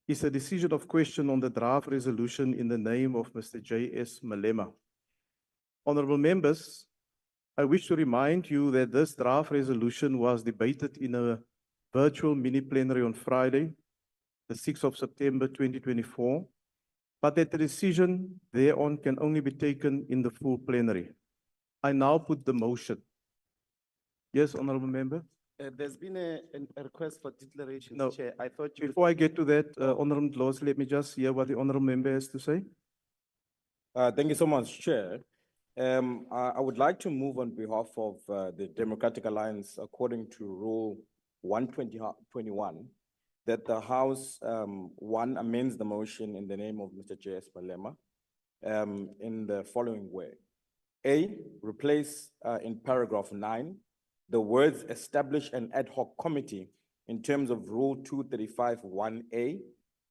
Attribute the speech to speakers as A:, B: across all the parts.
A: is a decision of question on the draft resolution in the name of Mr. J.S. Malema. Honorable members, I wish to remind you that this draft resolution was debated in a virtual mini plenary on Friday, the 6th of September 2024, but that the decision thereon can only be taken in the full plenary. I now put the motion. Yes, honorable member?
B: There's been a request for declaration,
A: No.
B: Chair. I thought you
A: Before I get to that, honorable Laws, let me just hear what the honorable member has to say.
C: Thank you so much, Chair. I would like to move on behalf of the Democratic Alliance, according to Rule 121, that the House, one, amends the motion in the name of Mr. J.S. Malema in the following way. A, replace in paragraph 9 the words establish an ad hoc committee in terms of Rule 235(1)A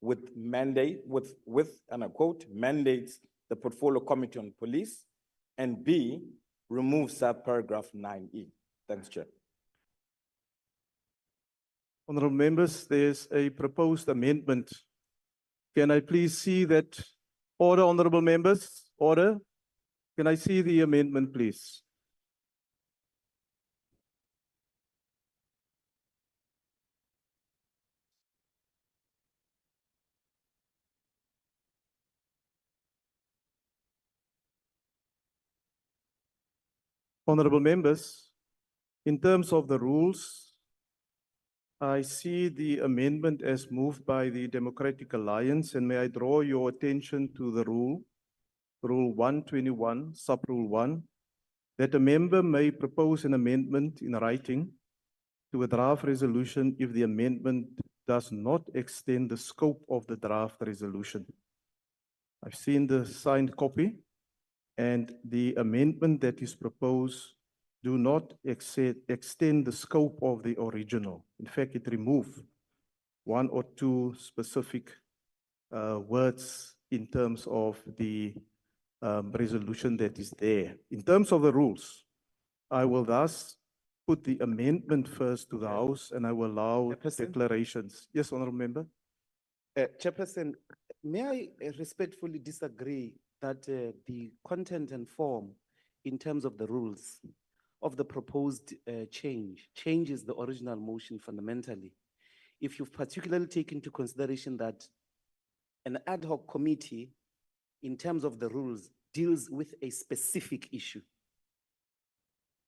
C: with and I quote, mandates the Portfolio Committee on Police, and B, remove subparagraph 9E. Thanks, Chair.
A: Honorable members, there's a proposed amendment. Can I please see that? Order, honorable members, order. Can I see the amendment, please? Honorable members, in terms of the rules, I see the amendment as moved by the Democratic Alliance, and may I draw your attention to the rule, Rule 121, Sub-Rule 1, that a member may propose an amendment in writing to a draft resolution if the amendment does not extend the scope of the draft resolution. I've seen the signed copy, and the amendment that is proposed do not extend the scope of the original. In fact, it removes one or two specific words in terms of the resolution that is there. In terms of the rules, I will thus put the amendment first to the House, and I will allow declarations. Yes, honorable member.
B: Chairperson, may I respectfully disagree that the content and form in terms of the rules of the proposed changes the original motion fundamentally. If you've particularly taken into consideration that an ad hoc committee in terms of the rules deals with a specific issue.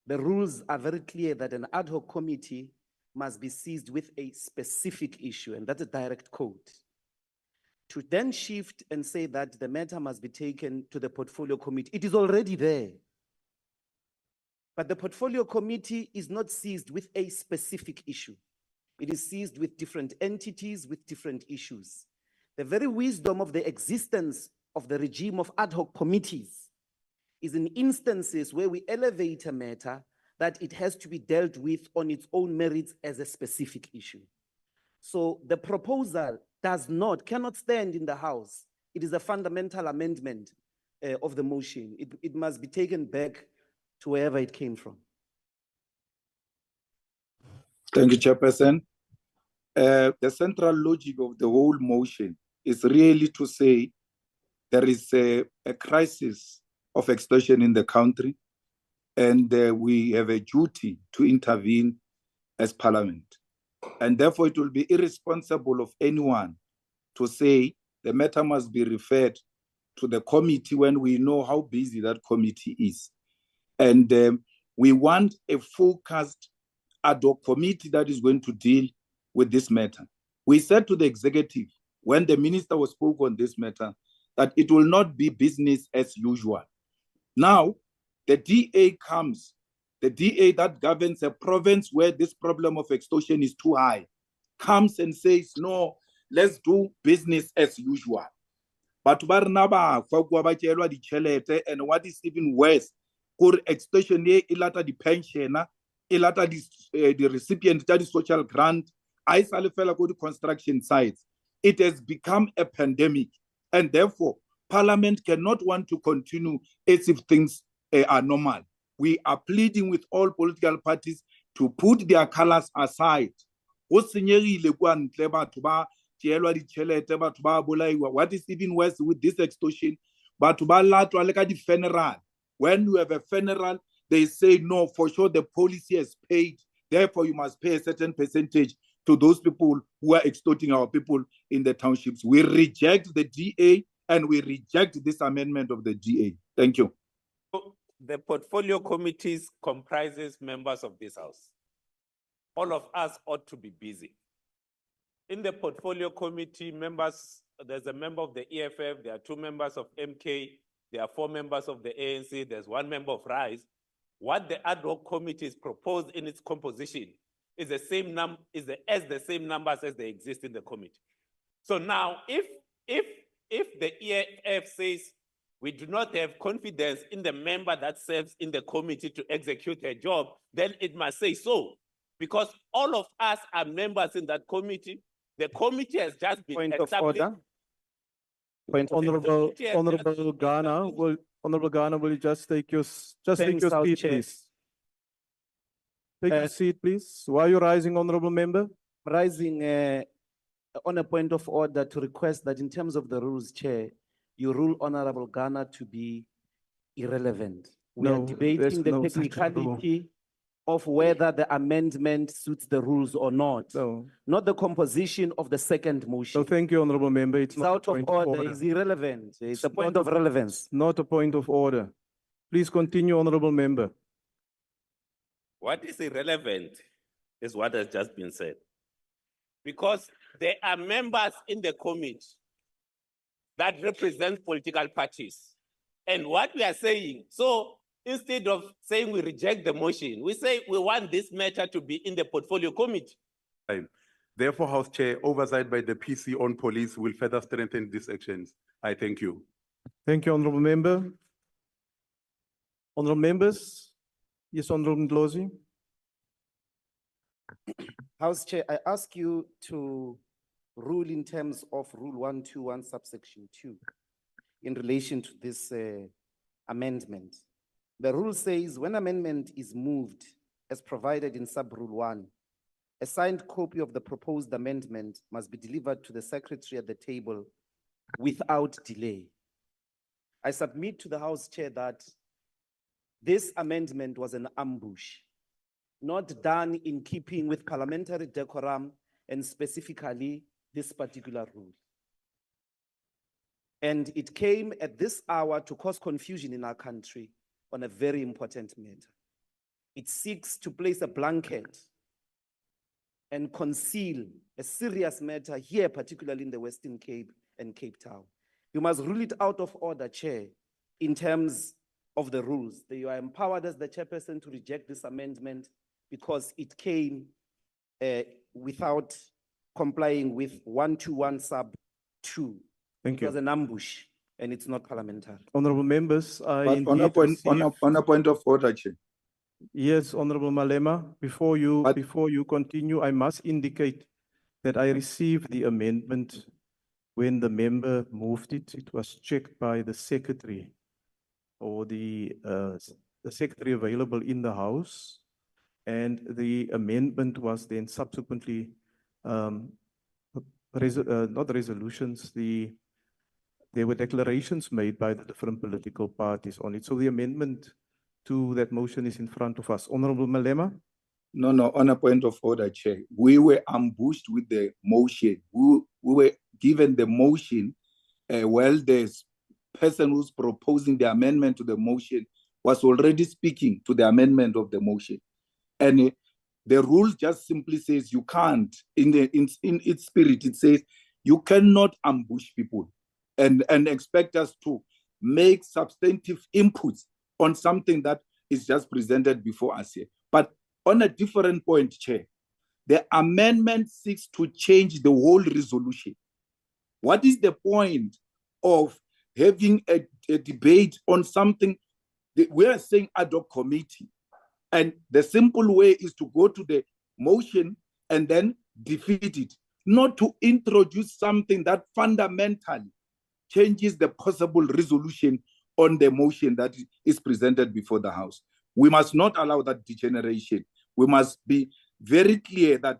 B: The rules are very clear that an ad hoc committee must be seized with a specific issue, and that's a direct quote. To then shift and say that the matter must be taken to the portfolio committee, it is already there. But the portfolio committee is not seized with a specific issue. It is seized with different entities, with different issues. The very wisdom of the existence of the regime of ad hoc committees is in instances where we elevate a matter that it has to be dealt with on its own merits as a specific issue. So the proposal cannot stand in the House. It is a fundamental amendment of the motion. It must be taken back to wherever it came from.
D: Thank you, Chairperson. The central logic of the whole motion is really to say there is a crisis of extortion in the country, and we have a duty to intervene as Parliament. And therefore, it will be irresponsible of anyone to say the matter must be referred to the committee when we know how busy that committee is. And we want a focused ad hoc committee that is going to deal with this matter. We said to the executive, when the minister was spoke on this matter, that it will not be business as usual. Now, the DA comes, the DA that governs a province where this problem of extortion is too high, comes and says, no, let's do business as usual. But and what is even worse, extortion the pensioner, the recipient that is social grant, the construction sites. It has become a pandemic, and therefore Parliament cannot want to continue as if things are normal. We are pleading with all political parties to put their colors aside. tjeelwa ditjhelete, batho ba bolaiwa. What is even worse with this extortion? Batho ba latwa le ka di-funeral. When you have a funeral, they say, no, for sure the policy has paid. Therefore, you must pay a certain percentage to those people who are extorting our people in the townships. We reject the DA and we reject this amendment of the DA. Thank you.
E: The portfolio committees comprises members of this house. All of us ought to be busy. In the portfolio committee, members, there's a member of the EFF, there are 2 members of MK, there are 4 members of the ANC, there's 1 member of RISE. What the ad hoc committee is proposed in its composition is the same numbers as they exist in the committee. So now, if the EFF says we do not have confidence in the member that serves in the committee to execute her job, then it must say so. Because all of us are members in that committee. The committee has just been
B: Point of
E: established.
B: order. Point of
A: Honorable,
E: Yes,
A: Honorable Ghana, will you just take your, take
B: Thanks,
A: your
B: House
A: seat,
B: Chair.
A: please? Take your seat, please. Why are you rising, honorable member?
B: Rising on a point of order to request that in terms of the rules, Chair, you rule Honorable Ghana to be irrelevant. We are
A: No, there's
B: debating the
A: no such rule.
B: technicality of whether the amendment suits the rules or not,
A: No,
B: not the composition of the second motion.
A: no, thank you, honorable member. It's
B: It's
A: not a
B: out of
A: point
B: order, it's irrelevant. It's a point of relevance.
A: Not a point of order. Please continue, honorable member.
E: What is irrelevant is what has just been said. Because there are members in the committee that represent political parties. And what we are saying, so instead of saying we reject the motion, we say we want this matter to be in the portfolio committee.
F: Therefore, House Chair, oversight by the PC on police will further strengthen these actions. I thank you.
A: Thank you, honorable member. Honorable members. Yes, honorable Ndlozi.
B: House Chair, I ask you to rule in terms of Rule 121, subsection 2, in relation to this amendment. The rule says when amendment is moved as provided in sub-rule 1, a signed copy of the proposed amendment must be delivered to the secretary at the table without delay. I submit to the House Chair that this amendment was an ambush, not done in keeping with parliamentary decorum and specifically this particular rule. And it came at this hour to cause confusion in our country on a very important matter. It seeks to place a blanket and conceal a serious matter here, particularly in the Western Cape and Cape Town. You must rule it out of order, Chair, in terms of the rules. You are empowered as the chairperson to reject this amendment because it came without complying with 121 sub 2.
A: Thank
B: It was
A: you.
B: an ambush and it's not parliamentary.
A: Honorable members, I
D: But on a
A: indeed
D: point,
A: receive-
D: on a point of order, Chair.
A: Yes, Honorable Malema, before you continue, I must indicate that I received the amendment when the member moved it. It was checked by the secretary or the secretary available in the House. And the amendment was then subsequently, not resolutions, there were declarations made by the different political parties on it. So the amendment to that motion is in front of us. Honorable Malema?
D: No, on a point of order, Chair. We were ambushed with the motion. We were given the motion while the person who's proposing the amendment to the motion was already speaking to the amendment of the motion. And the rule just simply says you can't, in its spirit, it says you cannot ambush people and expect us to make substantive inputs on something that is just presented before us here. But on a different point, Chair, the amendment seeks to change the whole resolution. What is the point of having a debate on something that we are saying ad hoc committee? And the simple way is to go to the motion and then defeat it, not to introduce something that fundamentally changes the possible resolution on the motion that is presented before the House. We must not allow that degeneration. We must be very clear that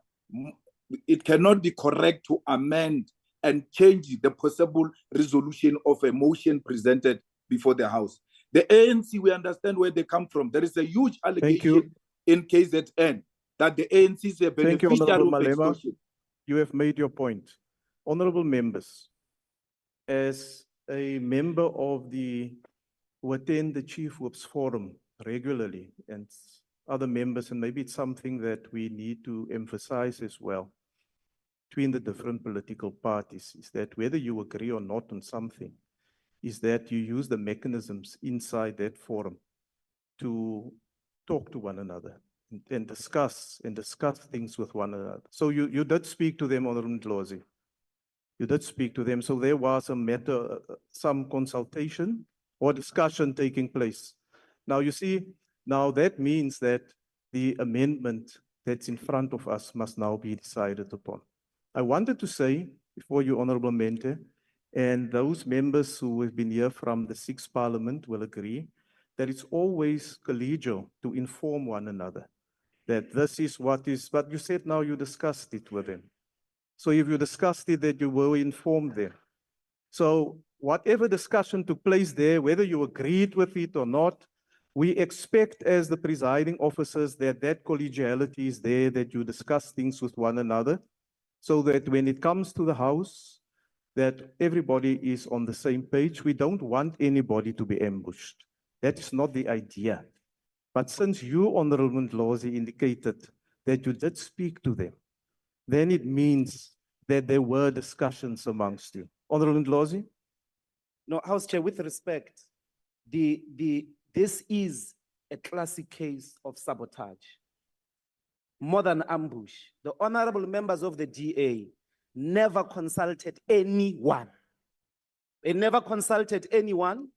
D: it cannot be correct to amend and change the possible resolution of a motion presented before the House. The ANC, we understand where they come from. There is a huge allegation in KZN that the ANC is a
A: Thank you,
D: beneficiary
A: Honorable
D: of
A: Malema.
D: extortion.
A: You have made your point. Honorable members, as a member of who attend the Chief Whip's Forum regularly, and other members, and maybe it's something that we need to emphasize as well between the different political parties, is that whether you agree or not on something, is that you use the mechanisms inside that forum to talk to one another and discuss things with one another. So you did speak to them, Honorable Ndlozi. You did speak to them. So there was a matter, some consultation or discussion taking place. Now you see, now that means that the amendment that's in front of us must now be decided upon. I wanted to say, before you, Honorable Mente, and those members who have been here from the 6th Parliament will agree, that it's always collegial to inform one another that this is what is, but you said now you discussed it with them. So if you discussed it, that you will inform them. So whatever discussion took place there, whether you agreed with it or not, we expect as the presiding officers that that collegiality is there, that you discuss things with one another, so that when it comes to the House, that everybody is on the same page. We don't want anybody to be ambushed. That is not the idea. But since you, Honorable Ndlozi, indicated that you did speak to them, then it means that there were discussions amongst you. Honorable Ndlozi?
B: No, House Chair, with respect, this is a classic case of sabotage, more than ambush. The honorable members of the DA never consulted anyone. They never consulted anyone.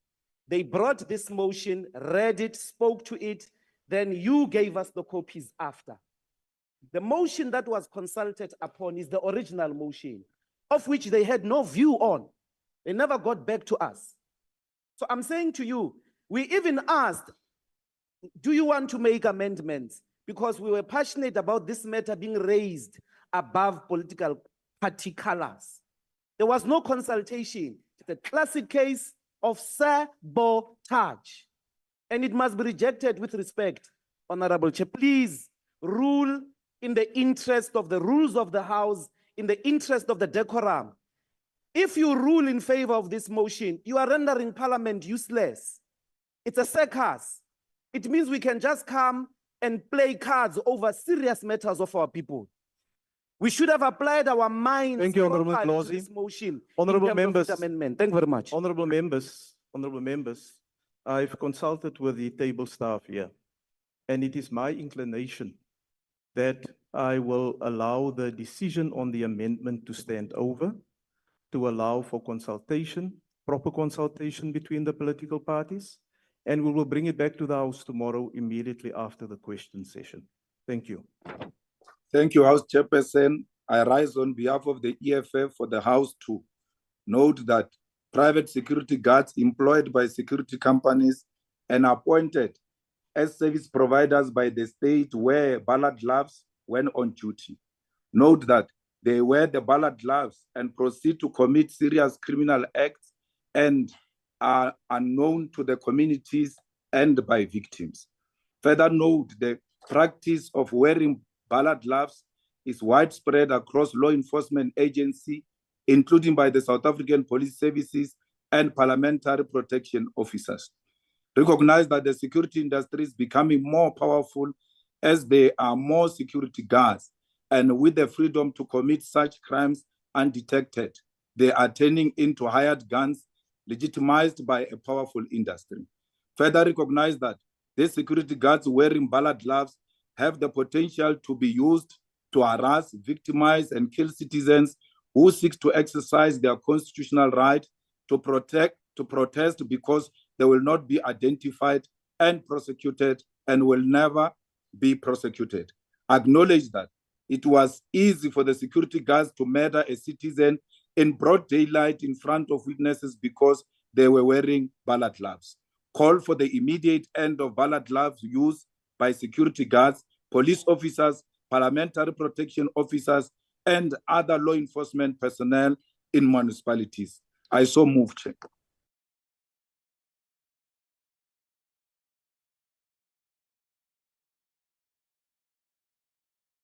B: They brought this motion, read it, spoke to it, then you gave us the copies after. The motion that was consulted upon is the original motion, of which they had no view on. They never got back to us. So I'm saying to you, we even asked, do you want to make amendments? Because we were passionate about this matter being raised above political party colors. There was no consultation. It's a classic case of sabotage. And it must be rejected with respect, Honorable Chair. Please rule in the interest of the rules of the House, in the interest of the decorum. If you rule in favor of this motion, you are rendering Parliament useless. It's a circus. It means we can just come and play cards over serious matters of our people. We should have applied our minds
A: Thank you, Honorable
B: properly to
A: Ndlozi.
B: this motion.
A: Honorable
B: in terms of
A: members.
B: this amendment. Thank you very much.
A: Honorable members, I've consulted with the table staff here, and it is my inclination that I will allow the decision on the amendment to stand over, to allow for consultation, proper consultation between the political parties, and we will bring it back to the House tomorrow immediately after the question session. Thank you.
D: Thank you, House Chairperson. I rise on behalf of the EFF for the House to note that private security guards employed by security companies and appointed as service providers by the state wear ballot gloves when on duty. Note that they wear the ballot gloves and proceed to commit serious criminal acts and are unknown to the communities and by victims. Further note, the practice of wearing ballot gloves is widespread across law enforcement agencies, including by the South African Police Services and parliamentary protection officers. Recognize that the security industry is becoming more powerful as there are more security guards, and with the freedom to commit such crimes undetected, they are turning into hired guns legitimized by a powerful industry. Further recognize that these security guards wearing ballot gloves have the potential to be used to harass, victimize, and kill citizens who seek to exercise their constitutional right to protest because they will not be identified and prosecuted and will never be prosecuted. Acknowledge that it was easy for the security guards to murder a citizen in broad daylight in front of witnesses because they were wearing ballot gloves. Call for the immediate end of ballot gloves use by security guards, police officers, parliamentary protection officers, and other law enforcement personnel in municipalities. I so move, Chair.